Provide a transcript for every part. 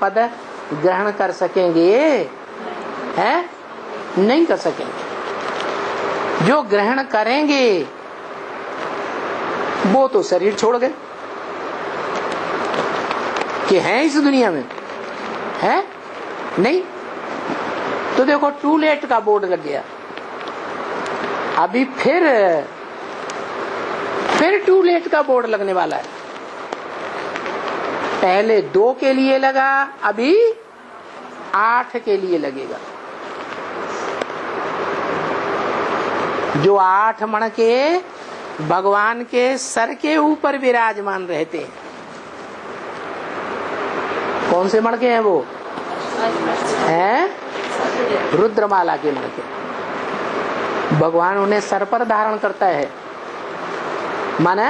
पद ग्रहण कर सकेंगे? है नहीं कर सकेंगे। जो ग्रहण करेंगे वो तो शरीर छोड़ गए कि हैं इस दुनिया में, है नहीं। तो देखो टू लेट का बोर्ड लग गया, अभी फिर टू लेट का बोर्ड लगने वाला है। पहले 2 के लिए लगा, अभी 8 के लिए लगेगा। जो 8 मण के भगवान के सर के ऊपर विराजमान रहते हैं। कौन से मण के हैं वो? हैं रुद्रमाला के मण के। भगवान उन्हें सर पर धारण करता है, माना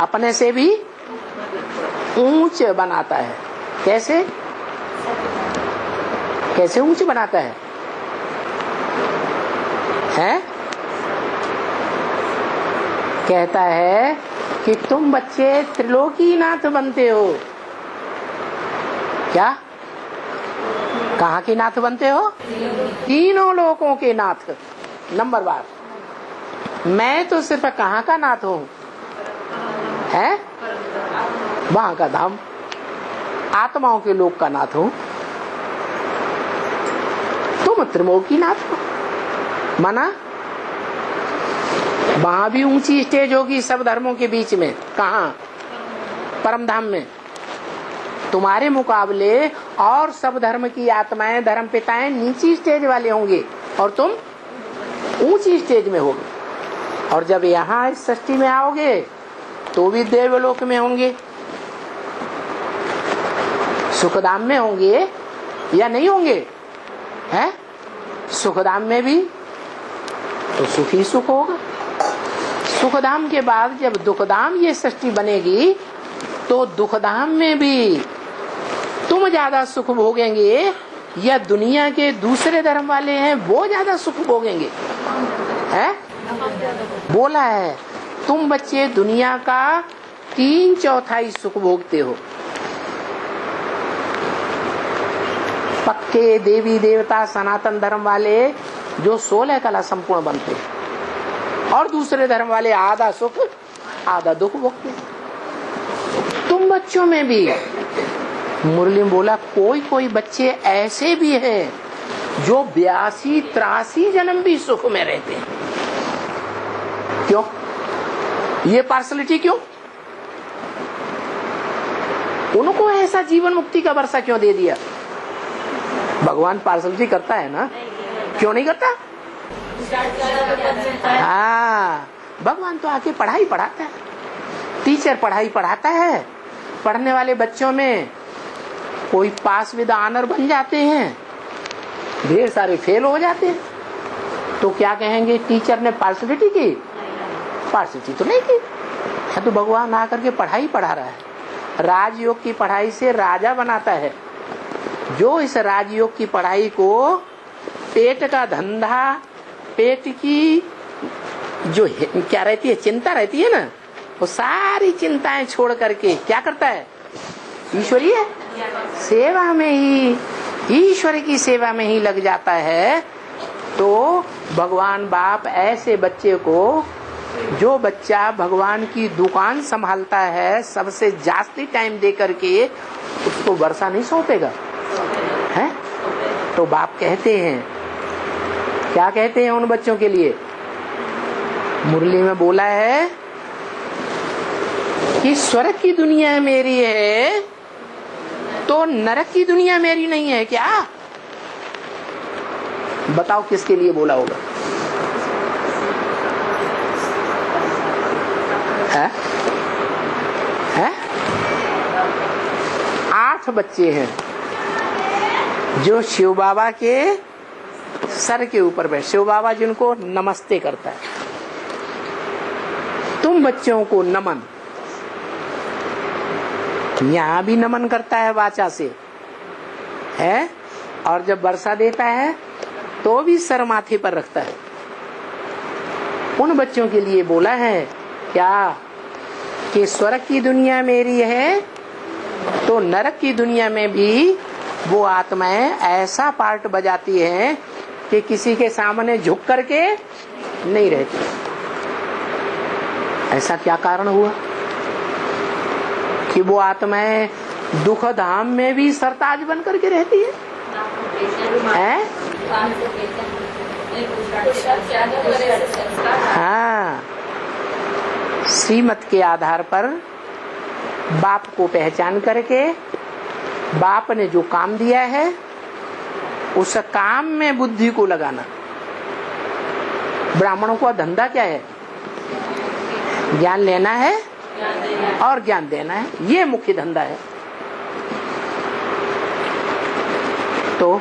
अपने से भी ऊंच बनाता है। कैसे कैसे ऊंच बनाता है? हैं? कहता है कि तुम बच्चे त्रिलोकी नाथ बनते हो। क्या? कहाँ के नाथ बनते हो? तीनों लोकों के नाथ। नंबर बार मैं तो सिर्फ कहाँ का नाथ हूँ? है वहां का धाम, आत्माओं के लोक का नाथ हूँ। तुम त्रिलोकी नाथ हो, माना वहां भी ऊंची स्टेज होगी सब धर्मों के बीच में। कहाँ? परम धाम में। तुम्हारे मुकाबले और सब धर्म की आत्माएं, धर्म पिताएं नीची स्टेज वाले होंगे और तुम ऊंची स्टेज में होगे। और जब यहाँ इस सृष्टि में आओगे तो भी देवलोक में होंगे, सुखधाम में होंगे या नहीं होंगे? है सुखधाम में भी तो सुख ही सुख होगा। सुखधाम के बाद जब दुखधाम ये सृष्टि बनेगी तो दुखधाम में भी तुम ज्यादा सुख भोगेंगे या दुनिया के दूसरे धर्म वाले हैं वो ज्यादा सुख भोगेंगे? है बोला है तुम बच्चे दुनिया का 3/4 सुख भोगते हो। पक्के देवी देवता सनातन धर्म वाले जो 16 कला संपूर्ण बनते हैं और दूसरे धर्म वाले आधा सुख आधा दुख भोगते हैं। तुम बच्चों में भी मुरली में बोला कोई कोई बच्चे ऐसे भी हैं जो 82-83 जन्म भी सुख में रहते हैं। क्यों? ये पार्सलिटी क्यों? उनको ऐसा जीवन मुक्ति का वर्षा क्यों दे दिया? भगवान पार्सलिटी करता है ना, क्यों नहीं करता? हाँ भगवान तो आके पढ़ाई पढ़ाता है, टीचर पढ़ाई पढ़ाता है। पढ़ने वाले बच्चों में कोई पास विद ऑनर बन जाते हैं, ढेर सारे फेल हो जाते हैं। तो क्या कहेंगे टीचर ने पार्सलिटी की? पार्सलिटी तो नहीं की है, तो भगवान आकर के पढ़ाई पढ़ा रहा है। राजयोग की पढ़ाई से राजा बनाता है। जो इस राजयोग की पढ़ाई को पेट का धंधा, पेट की जो क्या रहती है चिंता रहती है ना, वो सारी चिंताएं छोड़ करके क्या करता है? ईश्वरीय सेवा में ही, ईश्वर की सेवा में ही लग जाता है। तो भगवान बाप ऐसे बच्चे को, जो बच्चा भगवान की दुकान संभालता है सबसे जास्ती टाइम दे करके, उसको वर्षा नहीं सौंपेगा है? तो बाप कहते हैं, क्या कहते हैं उन बच्चों के लिए? मुरली में बोला है कि स्वर्ग की दुनिया मेरी है तो नरक की दुनिया मेरी नहीं है क्या? बताओ किसके लिए बोला होगा? है? 8 बच्चे हैं जो शिव बाबा के सर के ऊपर बैठ, शिव बाबा जिनको नमस्ते करता है। तुम बच्चों को नमन, यहाँ भी नमन करता है वाचा से, है? और जब वर्षा देता है तो भी सर माथे पर रखता है। उन बच्चों के लिए बोला है क्या कि स्वर्ग की दुनिया मेरी है तो नरक की दुनिया में भी वो आत्माएं ऐसा पार्ट बजाती हैं कि किसी के सामने झुक करके नहीं रहती। ऐसा क्या कारण हुआ कि वो आत्माएं दुख धाम में भी सरताज बन करके रहती है? हाँ, श्रीमत के आधार पर बाप को पहचान करके बाप ने जो काम दिया है उस काम में बुद्धि को लगाना। ब्राह्मणों का धंधा क्या है? ज्ञान लेना है और ज्ञान देना है, ये मुख्य धंधा है। तो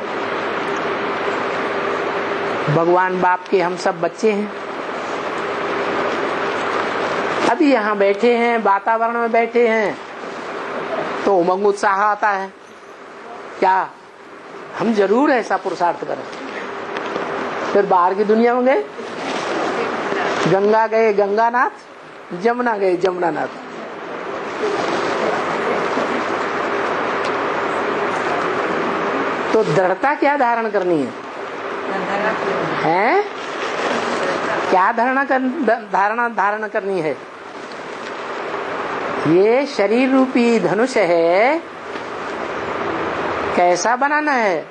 भगवान बाप के हम सब बच्चे हैं। अभी यहाँ बैठे हैं, वातावरण में बैठे हैं तो उमंग उत्साह आता है। क्या हम जरूर ऐसा पुरुषार्थ करें? फिर बाहर की दुनिया में गए, गंगा गए गंगानाथ, जमुना गए जमुनानाथ। तो दृढ़ता क्या धारण करनी है? हैं? क्या धारण करनी है? ये शरीर रूपी धनुष है, कैसा बनाना है?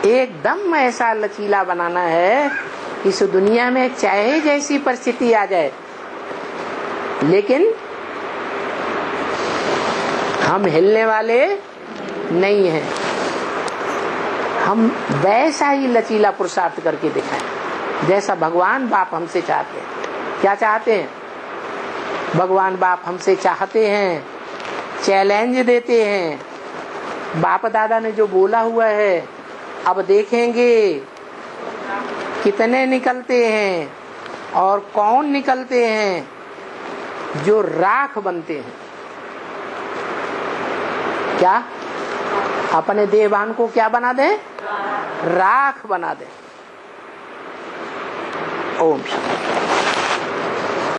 एकदम ऐसा लचीला बनाना है इस दुनिया में चाहे जैसी परिस्थिति आ जाए, लेकिन हम हिलने वाले नहीं हैं। हम वैसा ही लचीला पुरुषार्थ करके दिखाएं जैसा भगवान बाप हमसे चाहते हैं। क्या चाहते हैं? भगवान बाप हमसे चाहते हैं, चैलेंज देते हैं। बाप दादा ने जो बोला हुआ है, अब देखेंगे कितने निकलते हैं और कौन निकलते हैं जो राख बनते हैं। क्या अपने देवान को क्या बना दे? राख बना दे। ओम शांति।